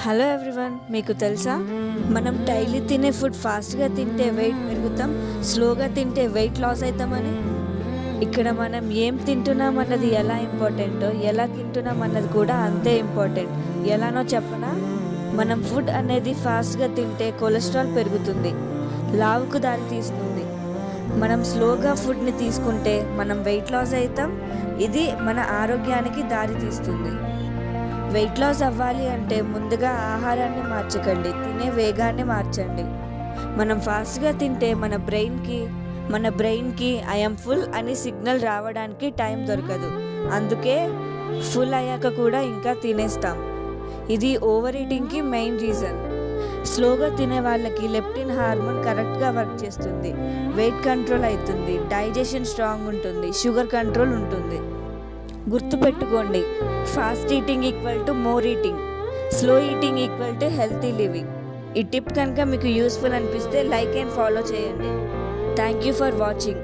Hello everyone, మీకు తెలుసా మనం డైలీ తినే ఫుడ్ ఫాస్ట్గా తింటే వెయిట్ పెరుగుతాం, స్లోగా తింటే వెయిట్ లాస్ అవుతామని. ఇక్కడ మనం ఏం తింటున్నాం అన్నది ఎలా ఇంపార్టెంటో, ఎలా తింటున్నాం అన్నది కూడా అంతే ఇంపార్టెంట్. ఎలానో చెప్పనా? మనం ఫుడ్ అనేది ఫాస్ట్గా తింటే కొలెస్ట్రాల్ పెరుగుతుంది, లావుకు దారి తీస్తుంది. మనం స్లోగా ఫుడ్ని తీసుకుంటే మనం వెయిట్ లాస్ అవుతాం, ఇది మన ఆరోగ్యానికి దారి తీస్తుంది. వెయిట్ లాస్ అవ్వాలి అంటే ముందుగా ఆహారాన్ని మార్చకండి, తినే వేగాన్ని మార్చండి. మనం ఫాస్ట్గా తింటే మన బ్రెయిన్కి ఐఎమ్ ఫుల్ అని సిగ్నల్ రావడానికి టైం దొరకదు. అందుకే ఫుల్ అయ్యాక కూడా ఇంకా తినేస్తాం. ఇది ఓవర్ ఈటింగ్కి మెయిన్ రీజన్. స్లోగా తినే వాళ్ళకి లెప్టిన్ హార్మోన్ కరెక్ట్గా వర్క్ చేస్తుంది, వెయిట్ కంట్రోల్ అవుతుంది, డైజెషన్ స్ట్రాంగ్ ఉంటుంది, షుగర్ కంట్రోల్ ఉంటుంది. గుర్తుపెట్టుకోండి, fast eating equal to more eating, slow eating equal to healthy living. ఈ టిప్ కనుక మీకు యూస్ఫుల్ అనిపిస్తే లైక్ అండ్ ఫాలో చేయండి. Thank you for watching.